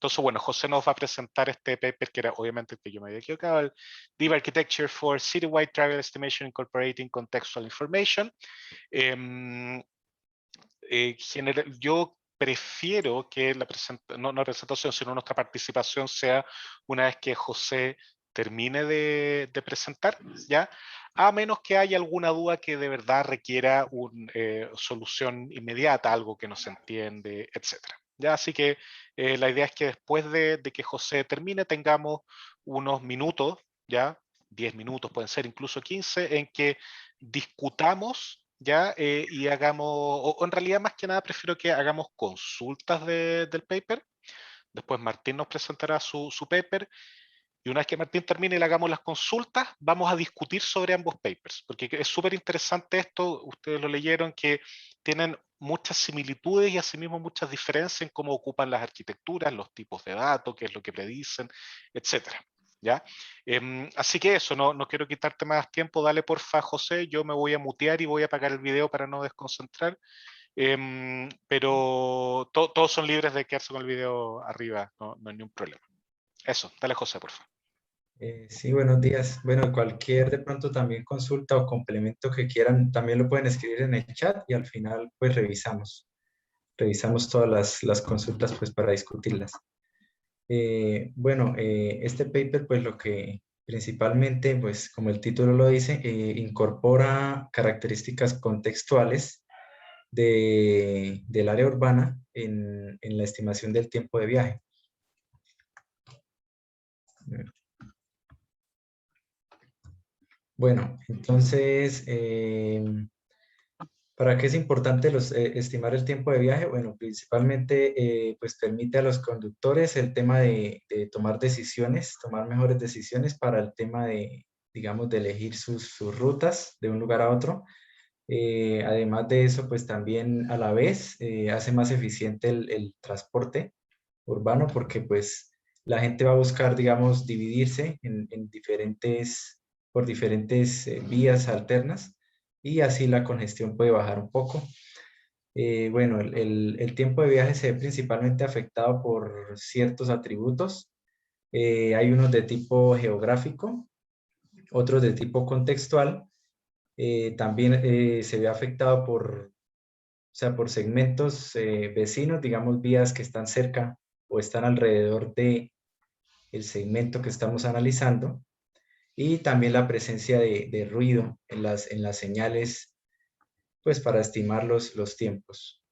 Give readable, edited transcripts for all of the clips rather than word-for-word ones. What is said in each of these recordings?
Entonces, bueno, José nos va a presentar este paper que era obviamente el que yo me había equivocado, el Deep Architecture for Citywide Travel Estimation Incorporating Contextual Information. Yo prefiero que no la presentación, sino nuestra participación sea una vez que José termine de presentar, ¿ya? A menos que haya alguna duda que de verdad requiera una solución inmediata, algo que no se entiende, etcétera. ¿Ya? Así que la idea es que después de que José termine tengamos unos minutos, ¿ya? 10 minutos, pueden ser incluso 15, en que discutamos, ¿ya? Y hagamos, o en realidad más que nada prefiero que hagamos consultas del paper. Después Martín nos presentará su paper y una vez que Martín termine y le hagamos las consultas, vamos a discutir sobre ambos papers, porque es súper interesante esto, ustedes lo leyeron, que tienen muchas similitudes y asimismo muchas diferencias en cómo ocupan las arquitecturas, los tipos de datos, qué es lo que predicen, etcétera. ¿Ya? Así que eso, no quiero quitarte más tiempo, dale porfa, José, yo me voy a mutear y voy a apagar el video para no desconcentrar, pero todos son libres de quedarse con el video arriba, no hay ningún problema. Eso, dale José, porfa. Sí, buenos días. Bueno, cualquier de pronto también consulta o complemento que quieran, también lo pueden escribir en el chat y al final pues revisamos todas las consultas pues para discutirlas. Este paper pues lo que principalmente pues como el título lo dice, incorpora características contextuales del área urbana en la estimación del tiempo de viaje. Bueno, entonces, ¿para qué es importante estimar el tiempo de viaje? Bueno, principalmente pues permite a los conductores el tema de tomar decisiones, tomar mejores decisiones para el tema de, digamos, de elegir sus rutas de un lugar a otro. Además de eso, pues también a la vez hace más eficiente el transporte urbano porque pues la gente va a buscar, digamos, dividirse por diferentes vías alternas y así la congestión puede bajar un poco. Bueno, el tiempo de viaje se ve principalmente afectado por ciertos atributos. Hay unos de tipo geográfico, otros de tipo contextual. También se ve afectado por segmentos vecinos, digamos vías que están cerca o están alrededor de el segmento que estamos analizando, y también la presencia de ruido en las señales, pues para estimar los tiempos.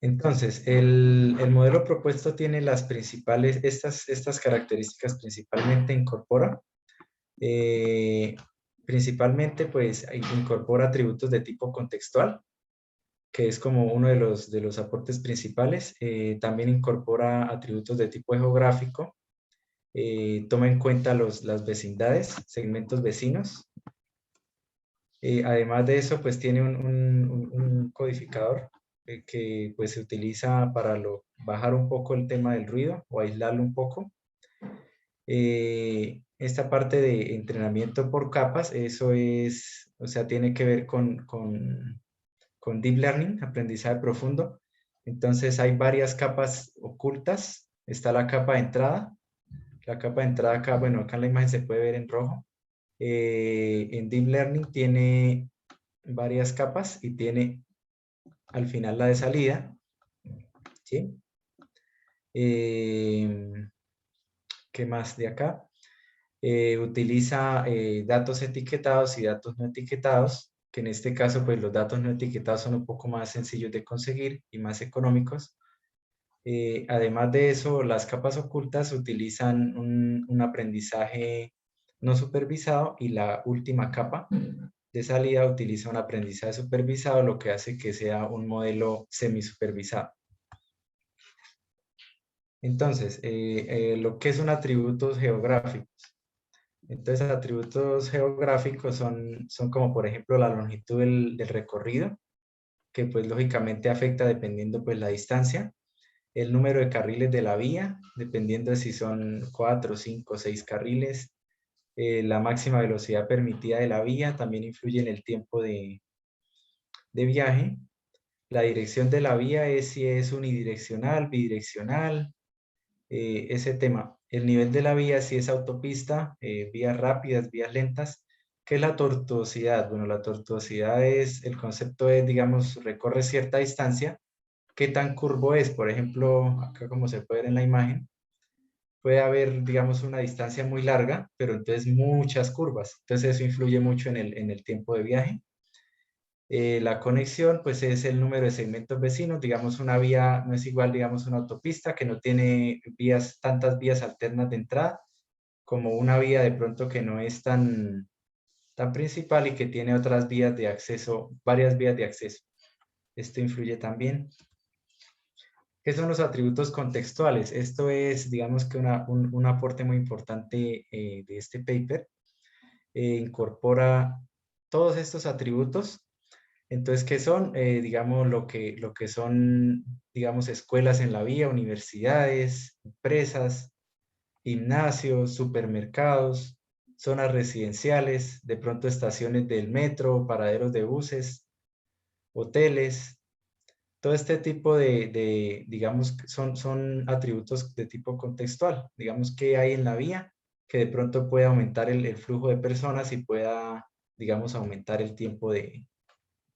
Entonces, el modelo propuesto tiene estas características principalmente incorpora. Principalmente, pues, incorpora atributos de tipo contextual, que es como uno de los aportes principales. También incorpora atributos de tipo geográfico. Toma en cuenta las vecindades, segmentos vecinos. Además de eso, pues tiene un codificador que pues se utiliza para bajar un poco el tema del ruido o aislarlo un poco. Esta parte de entrenamiento por capas, eso es, o sea, tiene que ver con Deep Learning, aprendizaje profundo. Entonces hay varias capas ocultas. Está la capa de entrada. La capa de entrada acá, bueno, acá en la imagen se puede ver en rojo. En Deep Learning tiene varias capas y tiene al final la de salida. ¿Sí? ¿Qué más de acá? Utiliza datos etiquetados y datos no etiquetados, que en este caso pues los datos no etiquetados son un poco más sencillos de conseguir y más económicos. Además de eso, las capas ocultas utilizan un aprendizaje no supervisado, y la última capa de salida utiliza un aprendizaje supervisado, lo que hace que sea un modelo semisupervisado. Entonces, lo que son atributos geográficos. Entonces, atributos geográficos son como, por ejemplo, la longitud del recorrido, que pues lógicamente afecta dependiendo pues la distancia. El número de carriles de la vía, dependiendo de si son 4, 5, 6 carriles. La máxima velocidad permitida de la vía también influye en el tiempo de viaje. La dirección de la vía es si es unidireccional, bidireccional, ese tema. El nivel de la vía, si es autopista, vías rápidas, vías lentas. ¿Qué es la tortuosidad? Bueno, la tortuosidad es, el concepto es, digamos, recorre cierta distancia. ¿Qué tan curvo es? Por ejemplo, acá como se puede ver en la imagen, puede haber, digamos, una distancia muy larga, pero entonces muchas curvas. Entonces eso influye mucho en el tiempo de viaje. La conexión, pues es el número de segmentos vecinos. Digamos, una vía no es igual, digamos, una autopista que no tiene vías, tantas vías alternas de entrada, como una vía de pronto que no es tan principal y que tiene otras vías de acceso, varias vías de acceso. Esto influye también. ¿Qué son los atributos contextuales? Esto es, digamos que un aporte muy importante de este paper. Incorpora todos estos atributos. Entonces, ¿qué son? Digamos, lo que son, digamos, escuelas en la vía, universidades, empresas, gimnasios, supermercados, zonas residenciales, de pronto estaciones del metro, paraderos de buses, hoteles. Todo este tipo digamos, son atributos de tipo contextual. Digamos que hay en la vía que de pronto puede aumentar el flujo de personas y pueda, digamos, aumentar el tiempo de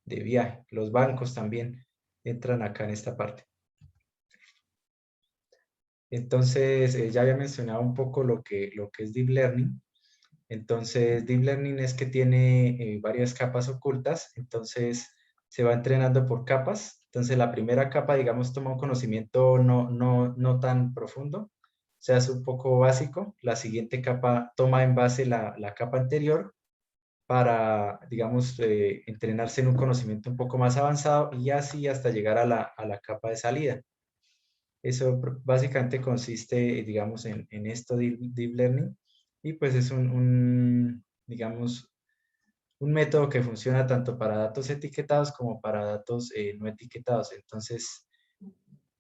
viaje. Los bancos también entran acá en esta parte. Entonces, ya había mencionado un poco lo que es Deep Learning. Entonces, Deep Learning es que tiene varias capas ocultas. Entonces, se va entrenando por capas. Entonces, la primera capa, digamos, toma un conocimiento no tan profundo. O sea, es un poco básico. La siguiente capa toma en base la capa anterior para, digamos, entrenarse en un conocimiento un poco más avanzado y así hasta llegar a la capa de salida. Eso básicamente consiste, digamos, en esto de Deep Learning y pues es digamos, un método que funciona tanto para datos etiquetados como para datos no etiquetados. Entonces,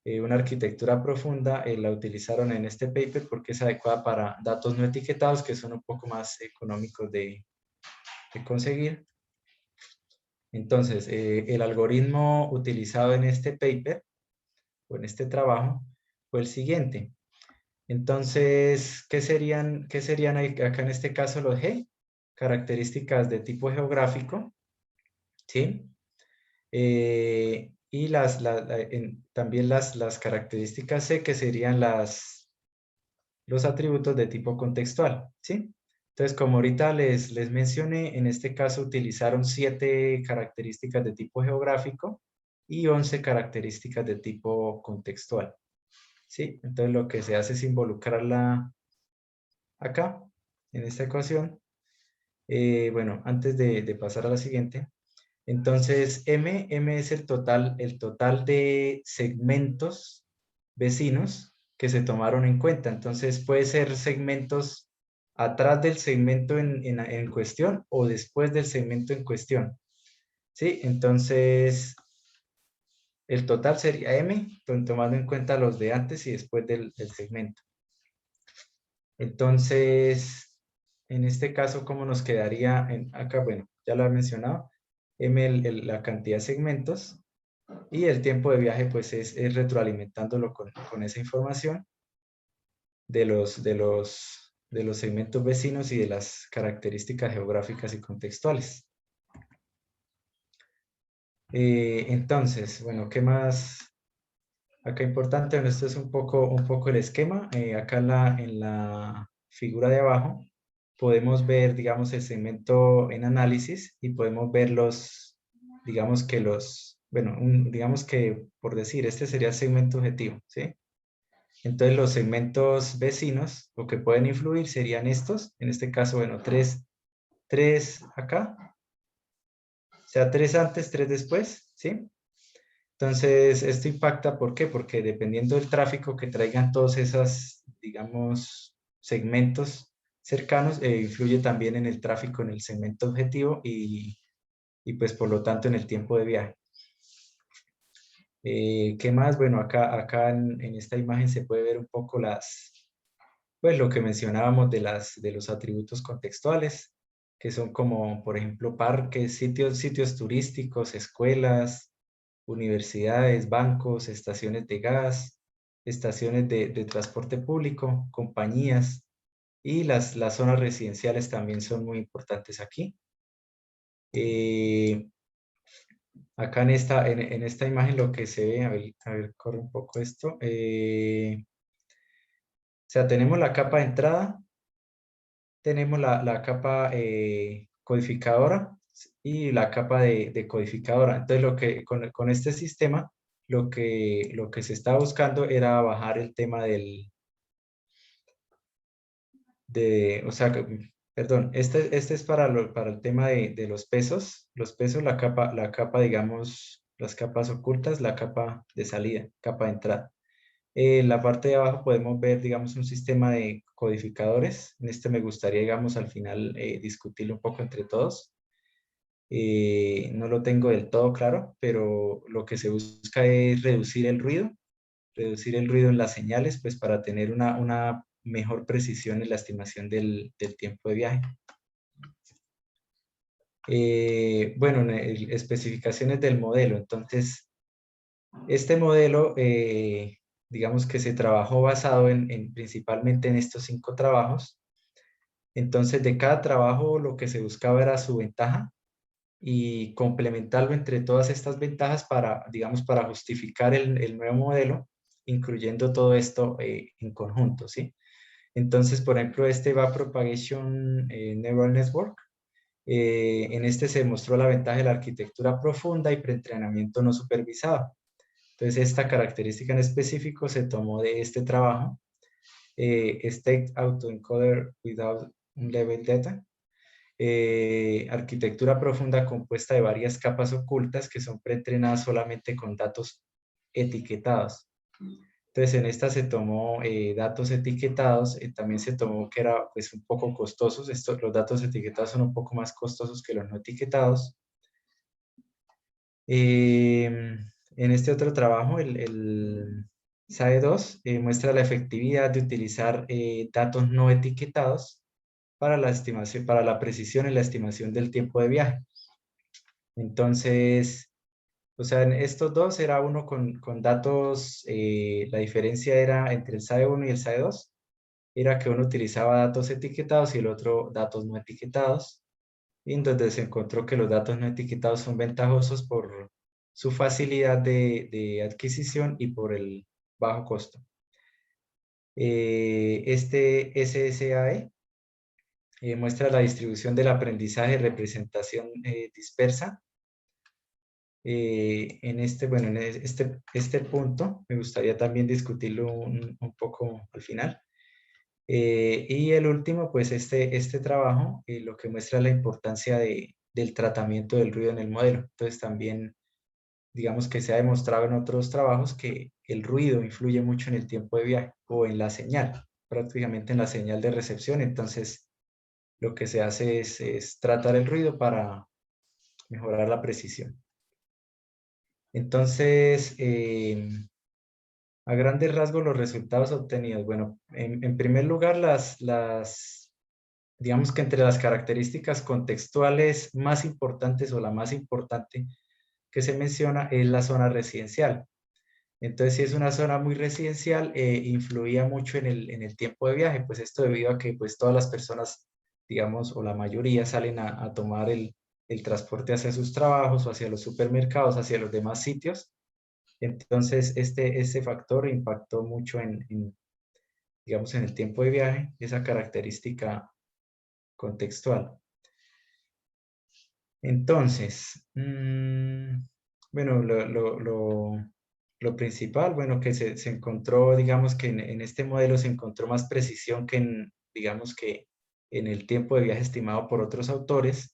una arquitectura profunda la utilizaron en este paper porque es adecuada para datos no etiquetados que son un poco más económicos de conseguir. Entonces, el algoritmo utilizado en este paper o en este trabajo fue el siguiente. Entonces, qué serían acá en este caso los G? Características de tipo geográfico, ¿sí? Y también las características C, que serían los atributos de tipo contextual, ¿sí? Entonces, como ahorita les mencioné, en este caso utilizaron 7 características de tipo geográfico y 11 características de tipo contextual, ¿sí? Entonces, lo que se hace es involucrarla acá, en esta ecuación. Bueno, antes de pasar a la siguiente, entonces M es el total de segmentos vecinos que se tomaron en cuenta. Entonces puede ser segmentos atrás del segmento en cuestión o después del segmento en cuestión. ¿Sí? Entonces el total sería M, tomando en cuenta los de antes y después del segmento. Entonces, en este caso, ¿cómo nos quedaría? Acá, bueno, ya lo he mencionado. M, la cantidad de segmentos. Y el tiempo de viaje, pues, es retroalimentándolo con esa información de los segmentos vecinos y de las características geográficas y contextuales. Entonces, bueno, ¿qué más? Acá importante, bueno, esto es un poco el esquema. Acá en la figura de abajo podemos ver, digamos, el segmento en análisis y podemos ver digamos que bueno, digamos que por decir, este sería el segmento objetivo, ¿sí? Entonces los segmentos vecinos o que pueden influir serían estos, en este caso, bueno, tres acá, o sea, 3 antes, 3 después, ¿sí? Entonces, esto impacta, ¿por qué? Porque dependiendo del tráfico que traigan todos esos, digamos, segmentos cercanos, influye también en el tráfico en el segmento objetivo y pues por lo tanto en el tiempo de viaje. ¿Qué más? Bueno, acá en esta imagen se puede ver un poco pues lo que mencionábamos de los atributos contextuales, que son como, por ejemplo, parques, sitios turísticos, escuelas, universidades, bancos, estaciones de gas, estaciones de transporte público, compañías y las zonas residenciales también son muy importantes aquí. Eh, Acá en esta imagen lo que se ve, a ver, corre un poco esto. O sea, tenemos la capa de entrada, tenemos la capa codificadora y la capa de codificadora. Entonces, con este sistema, lo que se estaba buscando era bajar el tema o sea, perdón, este es para el tema de los pesos, la capa, digamos, las capas ocultas, la capa de salida, capa de entrada. En la parte de abajo podemos ver, digamos, un sistema de codificadores. En este me gustaría, digamos, al final discutirlo un poco entre todos. No lo tengo del todo claro, pero lo que se busca es reducir el ruido en las señales, pues para tener una mejor precisión en la estimación del tiempo de viaje. Bueno, especificaciones del modelo. Entonces, este modelo, digamos que se trabajó basado principalmente en estos 5 trabajos. Entonces, de cada trabajo lo que se buscaba era su ventaja y complementarlo entre todas estas ventajas para, digamos, para justificar el nuevo modelo, incluyendo todo esto en conjunto, ¿sí? Entonces, por ejemplo, este va Propagation Neural Network. En este se demostró la ventaja de la arquitectura profunda y preentrenamiento no supervisado. Entonces, esta característica en específico se tomó de este trabajo, State Autoencoder Without Level Data, arquitectura profunda compuesta de varias capas ocultas que son preentrenadas solamente con datos etiquetados. Entonces, en esta se tomó datos etiquetados, también se tomó que era pues un poco costosos, los datos etiquetados son un poco más costosos que los no etiquetados. En este otro trabajo, el SAE2 muestra la efectividad de utilizar datos no etiquetados para la estimación, para la precisión en la estimación del tiempo de viaje. Entonces, o sea, en estos dos era uno con datos, la diferencia era entre el SAE1 y el SAE2, era que uno utilizaba datos etiquetados y el otro datos no etiquetados, y entonces se encontró que los datos no etiquetados son ventajosos por su facilidad de adquisición y por el bajo costo. Este SSAE muestra la distribución del aprendizaje de representación dispersa. En bueno, en este punto me gustaría también discutirlo un poco al final. Y el último, pues este trabajo lo que muestra la importancia del tratamiento del ruido en el modelo. Entonces también, digamos que se ha demostrado en otros trabajos que el ruido influye mucho en el tiempo de viaje o en la señal, prácticamente en la señal de recepción. Entonces, lo que se hace es tratar el ruido para mejorar la precisión. Entonces, a grandes rasgos, los resultados obtenidos. Bueno, en primer lugar, digamos que entre las características contextuales más importantes o la más importante que se menciona es la zona residencial. Entonces, si es una zona muy residencial, influía mucho en el tiempo de viaje, pues esto debido a que pues todas las personas, digamos, o la mayoría salen a tomar el transporte hacia sus trabajos o hacia los supermercados, hacia los demás sitios. Entonces, este factor impactó mucho digamos, en el tiempo de viaje, esa característica contextual. Entonces, bueno, lo principal, bueno, que se encontró, digamos que en este modelo se encontró más precisión que digamos que en el tiempo de viaje estimado por otros autores.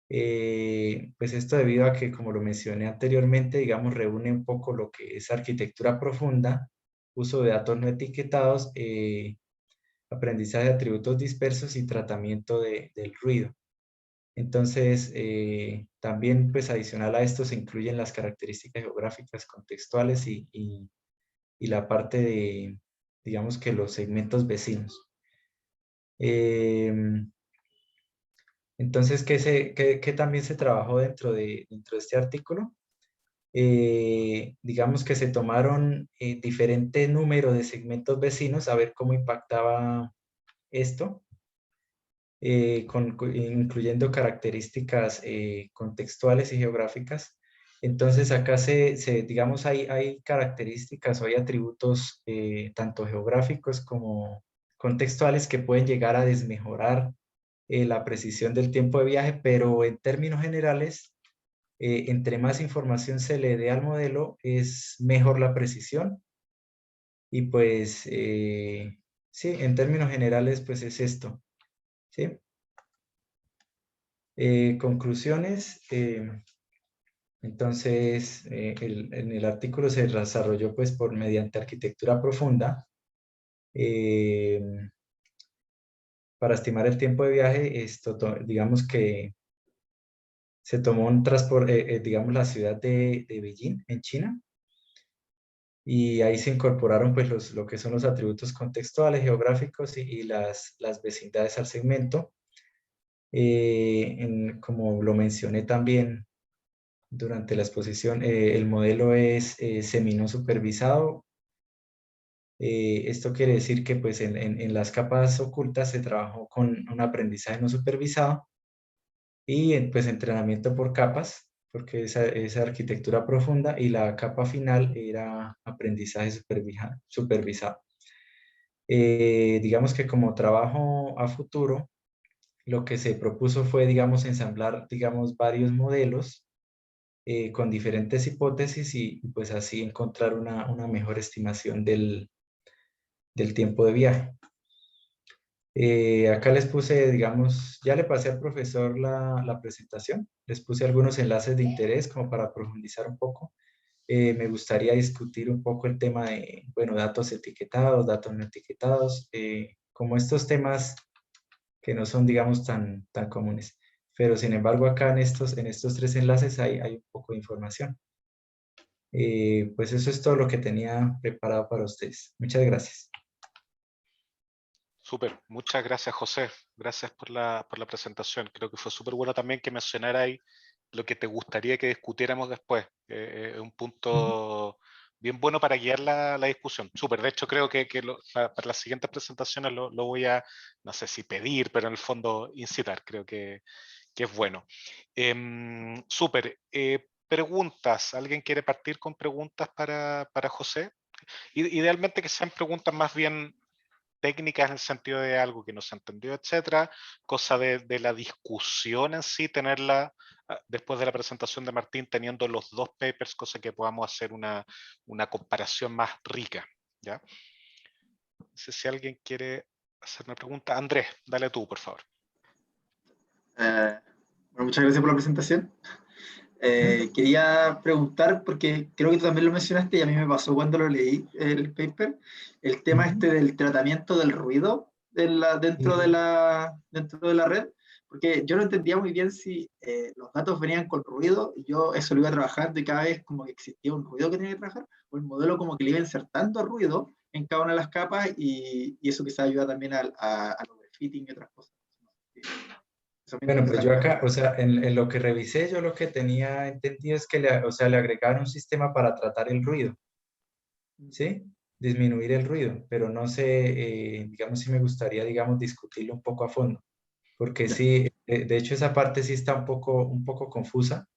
Pues esto debido a que, como lo mencioné anteriormente, digamos, reúne un poco lo que es arquitectura profunda, uso de datos no etiquetados, aprendizaje de atributos dispersos y tratamiento del ruido. Entonces, también, pues adicional a esto se incluyen las características geográficas contextuales y la parte de, digamos que los segmentos vecinos. Entonces, ¿qué también se trabajó dentro de este artículo? digamos que se tomaron diferente número de segmentos vecinos a ver cómo impactaba esto, incluyendo características contextuales y geográficas. Entonces acá digamos, hay características o hay atributos tanto geográficos como contextuales que pueden llegar a desmejorar la precisión del tiempo de viaje, pero en términos generales, entre más información se le dé al modelo, es mejor la precisión. Y pues, sí, en términos generales, pues es esto. ¿Sí? Conclusiones. Entonces, en el artículo se desarrolló pues mediante arquitectura profunda. eh, para estimar el tiempo de viaje, digamos que se tomó un transporte, digamos, la ciudad de Beijing, en China, y ahí se incorporaron pues lo que son los atributos contextuales, geográficos y las vecindades al segmento. Como lo mencioné también durante la exposición, el modelo es semi-no supervisado. Esto quiere decir que pues en las capas ocultas se trabajó con un aprendizaje no supervisado y pues entrenamiento por capas, porque esa arquitectura profunda, y la capa final era aprendizaje supervisado. Digamos que como trabajo a futuro, lo que se propuso fue, digamos, ensamblar, digamos, varios modelos con diferentes hipótesis y pues así encontrar una mejor estimación del tiempo de viaje. Acá les puse, digamos, ya le pasé al profesor la presentación, les puse algunos enlaces de interés como para profundizar un poco. Me gustaría discutir un poco el tema de, bueno, datos etiquetados, datos no etiquetados, como estos temas que no son, digamos, tan comunes. Pero sin embargo, acá en estos tres enlaces hay un poco de información. Pues eso es todo lo que tenía preparado para ustedes. Muchas gracias. Súper, muchas gracias José, gracias por la presentación. Creo que fue súper bueno también que mencionarais lo que te gustaría que discutiéramos después. Es un punto bien bueno para guiar la discusión. Súper, de hecho creo que para las siguientes presentaciones lo voy a, no sé si pedir, pero en el fondo incitar, creo que es bueno. Súper, preguntas, ¿alguien quiere partir con preguntas para José? Idealmente que sean preguntas más bien técnicas en el sentido de algo que no se entendió, etcétera, cosa de la discusión en sí, tenerla después de la presentación de Martín, teniendo los dos papers, cosa que podamos hacer una comparación más rica, ¿ya? No sé si alguien quiere hacer una pregunta. Andrés, dale tú, por favor. Eh, bueno, muchas gracias por la presentación. Quería preguntar, porque creo que tú también lo mencionaste y a mí me pasó cuando lo leí el paper, el tema este del tratamiento del ruido dentro de la red, porque yo no entendía muy bien si los datos venían con ruido y yo eso lo iba trabajando y cada vez como que existía un ruido que tenía que trabajar, o el modelo como que le iba insertando ruido en cada una de las capas y eso quizá ayuda también al overfitting y otras cosas. Eso me Bueno, pues interesa yo aclarar. acá, o sea, en lo que revisé, yo lo que tenía entendido es que o sea, le agregaron un sistema para tratar el ruido, ¿sí? Disminuir el ruido, pero no sé, digamos, si me gustaría, digamos, discutirlo un poco a fondo, porque Ya. sí, de hecho esa parte sí está un poco confusa,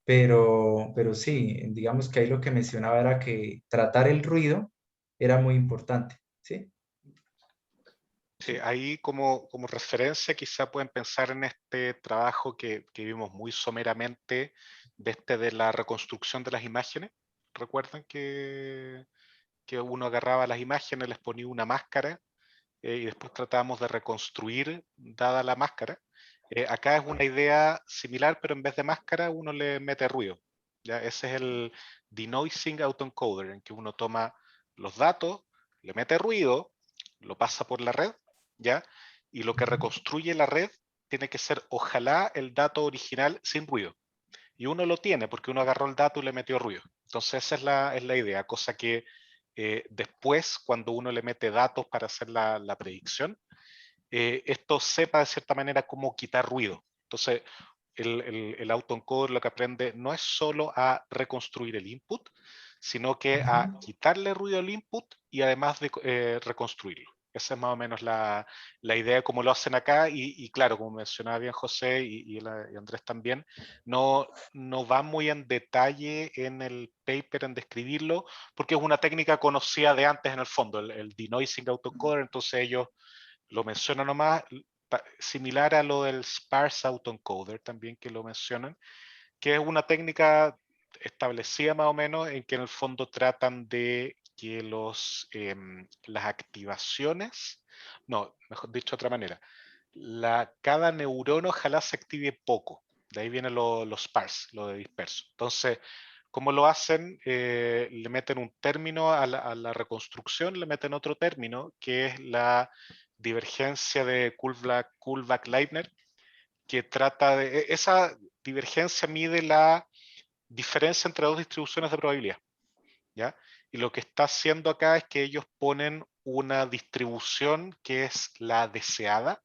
pero sí, digamos que ahí lo que mencionaba era que tratar el ruido era muy importante, ¿sí? Sí, ahí como referencia quizá pueden pensar en este trabajo que vimos muy someramente de la reconstrucción de las imágenes. ¿Recuerdan que uno agarraba las imágenes, les ponía una máscara y después tratábamos de reconstruir dada la máscara? Acá es una idea similar, pero en vez de máscara uno le mete ruido. ¿Ya? Ese es el denoising autoencoder, en que uno toma los datos, le mete ruido, lo pasa por la red, ¿ya? Y lo que reconstruye la red tiene que ser, ojalá, el dato original sin ruido. Y uno lo tiene porque uno agarró el dato y le metió ruido. Entonces esa es la idea, cosa que después, cuando uno le mete datos para hacer la predicción, esto sepa de cierta manera cómo quitar ruido. Entonces, el autoencoder lo que aprende no es solo a reconstruir el input, sino que a quitarle ruido al input y además de reconstruirlo. Esa es más o menos la idea de cómo lo hacen acá, y claro, como mencionaba bien José y Andrés también, no va muy en detalle en el paper en describirlo, porque es una técnica conocida de antes en el fondo, el denoising autoencoder, entonces ellos lo mencionan nomás, similar a lo del sparse autoencoder también que lo mencionan, que es una técnica establecida más o menos en que en el fondo tratan de que las activaciones, no, mejor dicho de otra manera, cada neurona ojalá se active poco, de ahí viene lo sparse, lo de disperso. Entonces, ¿cómo lo hacen? Le meten un término a la reconstrucción, le meten otro término, que es la divergencia de Kullback-Leibniz, que trata de... Esa divergencia mide la diferencia entre dos distribuciones de probabilidad, ¿ya? Y lo que está haciendo acá es que ellos ponen una distribución que es la deseada,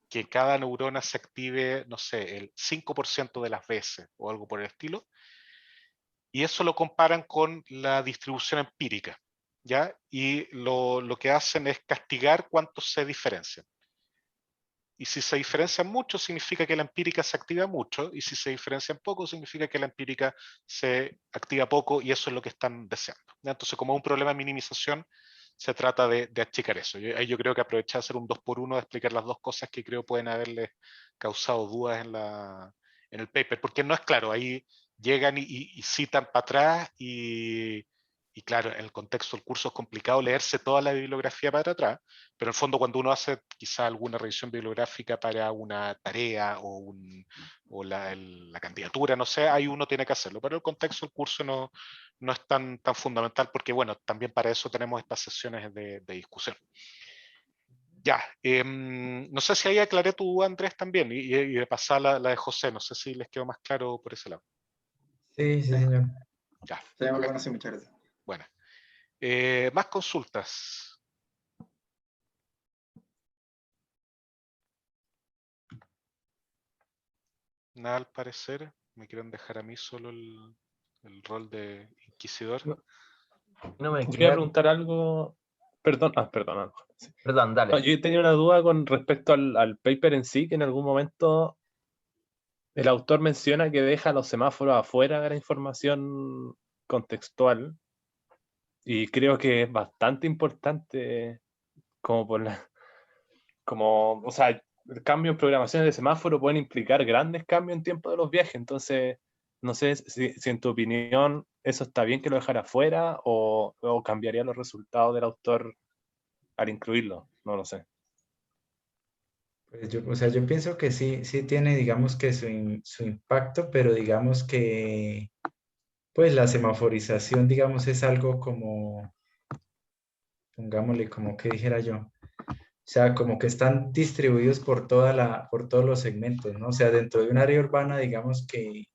que cada neurona se active, no sé, el 5% de las veces o algo por el estilo, y eso lo comparan con la distribución empírica, ¿ya? Y lo que hacen es castigar cuántos se diferencian. Y si se diferencian mucho, significa que la empírica se activa mucho, y si se diferencian poco, significa que la empírica se activa poco, y eso es lo que están deseando, ¿ya? Entonces, como un problema de minimización, se trata de achicar eso. Yo creo que aproveché de hacer un 2x1 de explicar las dos cosas que creo pueden haberles causado dudas en el paper, porque no es claro, ahí llegan y citan para atrás, y claro, en el contexto del curso es complicado leerse toda la bibliografía para atrás, pero en el fondo cuando uno hace quizá alguna revisión bibliográfica para una tarea o la candidatura, no sé, ahí uno tiene que hacerlo, pero el contexto del curso no es tan fundamental, porque bueno, también para eso tenemos estas sesiones de discusión. Ya, no sé si ahí aclaré tu duda, Andrés, también, y de pasar la de José, no sé si les quedó más claro por ese lado. Sí, sí, señor. Ya, Sería muy bueno, sí, muchas gracias. bueno. Más consultas. Nada al parecer. Me quieren dejar a mí solo el rol de inquisidor. No me Quería queda... preguntar algo. Perdón, perdón. Sí. Perdón, dale. No, yo tenía una duda con respecto al paper en sí, que en algún momento el autor menciona que deja los semáforos afuera de la información contextual, y creo que es bastante importante como por o sea, el cambio en programaciones de semáforo pueden implicar grandes cambios en tiempo de los viajes. Entonces, no sé si en tu opinión eso está bien que lo dejara fuera, o cambiaría los resultados del autor al incluirlo. No lo sé. Pues o sea, yo pienso que sí, sí tiene, digamos que su impacto, pero digamos que, pues la semaforización, digamos, es algo como, pongámosle, como que dijera yo, o sea, como que están distribuidos por por todos los segmentos, ¿no? O sea, dentro de un área urbana, digamos que,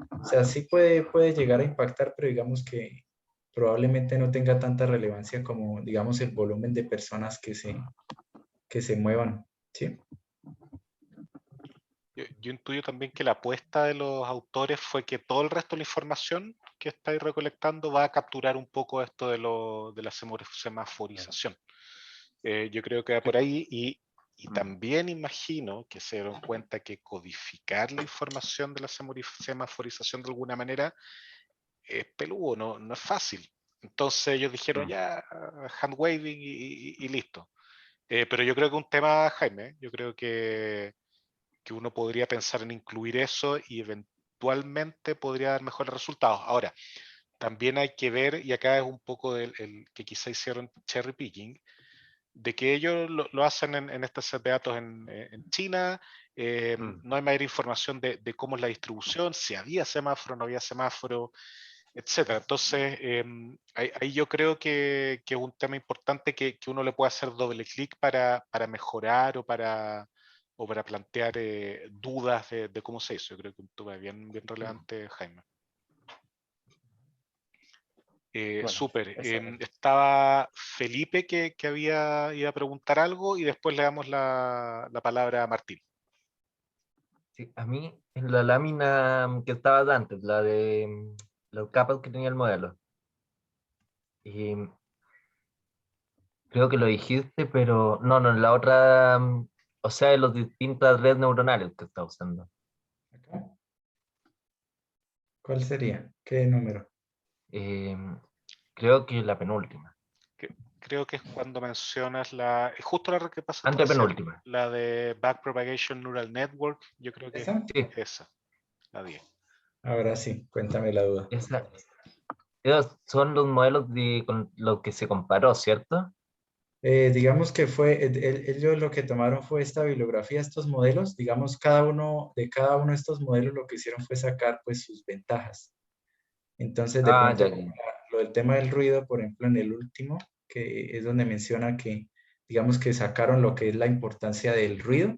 o sea, sí puede llegar a impactar, pero digamos que probablemente no tenga tanta relevancia como, digamos, el volumen de personas que se muevan, ¿sí? Yo intuyo también que la apuesta de los autores fue que todo el resto de la información que estáis recolectando va a capturar un poco esto de la semaforización. Yo creo que va por ahí, y también imagino que se dieron cuenta que codificar la información de la semaforización de alguna manera es peludo, no es fácil. Entonces ellos dijeron ya, hand waving y listo. Pero yo creo que un tema, Jaime, yo creo que uno podría pensar en incluir eso y eventualmente podría dar mejores resultados. Ahora, también hay que ver, y acá es un poco el que quizá hicieron cherry picking, de que ellos lo hacen en este set de datos en China, no hay mayor información de cómo es la distribución, si había semáforo, no había semáforo, etcétera. Entonces, ahí yo creo que es un tema importante que uno le puede hacer doble clic para mejorar o para plantear dudas de cómo se hizo. Yo creo que un tema bien relevante, Jaime. Bueno, Súper. Estaba Felipe que iba a preguntar algo, y después le damos la palabra a Martín. Sí, a mí, en la lámina que estaba antes, la de los capas que tenía el modelo, y creo que lo dijiste, pero no, en la otra, o sea, en las distintas redes neuronales que está usando. Acá. ¿Cuál sería? ¿Qué número? Eh, Creo que la penúltima, Creo que es cuando mencionas justo la que pasaste recién, antepenúltima. la de Backpropagation Neural Network, yo creo que es ¿Esa? Sí, esa, la 10. Ahora sí, cuéntame la duda. esos son los modelos con los que se comparó, ¿cierto? Digamos que fue, ellos lo que tomaron fue esta bibliografía, estos modelos, digamos, cada uno de estos modelos lo que hicieron fue sacar pues sus ventajas. Entonces, de Ah, pronto, ya, ya. lo del tema del ruido, por ejemplo, en el último, que es donde menciona que, digamos, que sacaron lo que es la importancia del ruido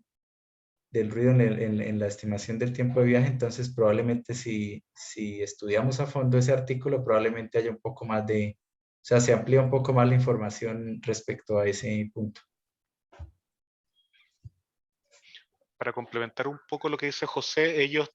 en la estimación del tiempo de viaje, entonces probablemente si estudiamos a fondo ese artículo, probablemente haya un poco más o sea, se amplía un poco más la información respecto a ese punto. Para complementar un poco lo que dice José, ellos,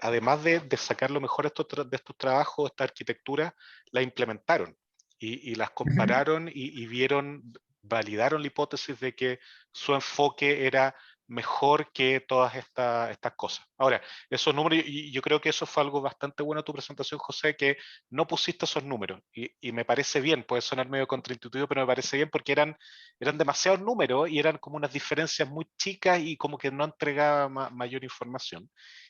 además de sacar lo mejor de estos trabajos, esta arquitectura, la implementaron y las compararon y vieron, validaron la hipótesis de que su enfoque era mejor que todas estas cosas. Ahora, esos números, y yo creo que eso fue algo bastante bueno en tu presentación, José, que no pusiste esos números, y me parece bien, puede sonar medio contraintuitivo, pero me parece bien porque eran demasiados números y eran como unas diferencias muy chicas y como que no entregaba mayor información.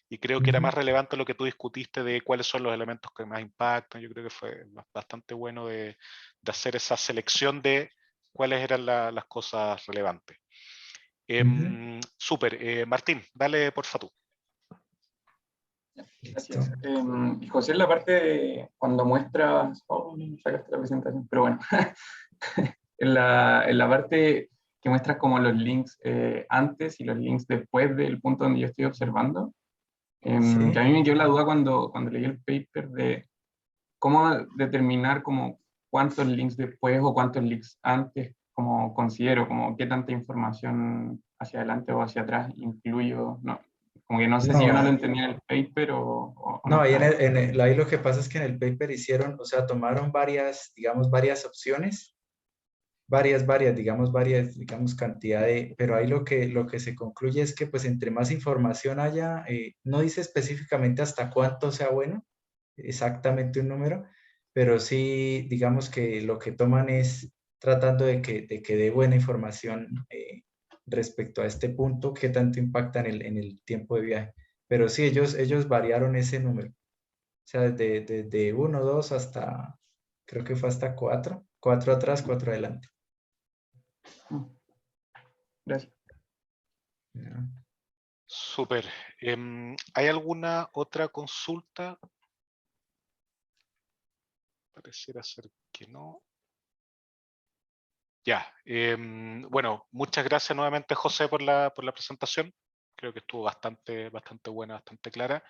Y creo que era más relevante lo que tú discutiste de cuáles son los elementos que más impactan. Yo creo que fue bastante bueno de hacer esa selección de cuáles eran las cosas relevantes. Súper. Martín, dale porfa tú. Listo. Gracias. Y José, en la parte de cuando muestras, me sacaste la presentación, pero bueno, en la parte que muestras como los links antes y los links después del punto donde yo estoy observando, Sí. que a mí me quedó la duda cuando leí el paper de cómo determinar como cuántos links después o cuántos links antes, como considero, como qué tanta información hacia adelante o hacia atrás incluyo, no, como que no sé si yo no lo No, entendía en el paper o no no, ahí, está ahí. ahí lo que pasa es que en el paper hicieron, o sea, tomaron varias, digamos, varias opciones, digamos, cantidad de, pero ahí lo que se concluye es que pues entre más información haya, no dice específicamente hasta cuánto sea bueno, exactamente un número, pero sí, digamos que lo que toman es tratando de que dé buena información respecto a este punto, qué tanto impacta en el tiempo de viaje. Pero sí, ellos variaron ese número. O sea, desde 1, 2 hasta, creo que fue hasta 4. 4 atrás, 4 adelante. Gracias. ¿No? Súper. ¿Hay alguna otra consulta? Pareciera ser que no. Ya. Bueno, muchas gracias nuevamente, José, por la presentación. Creo que estuvo bastante buena, bastante clara.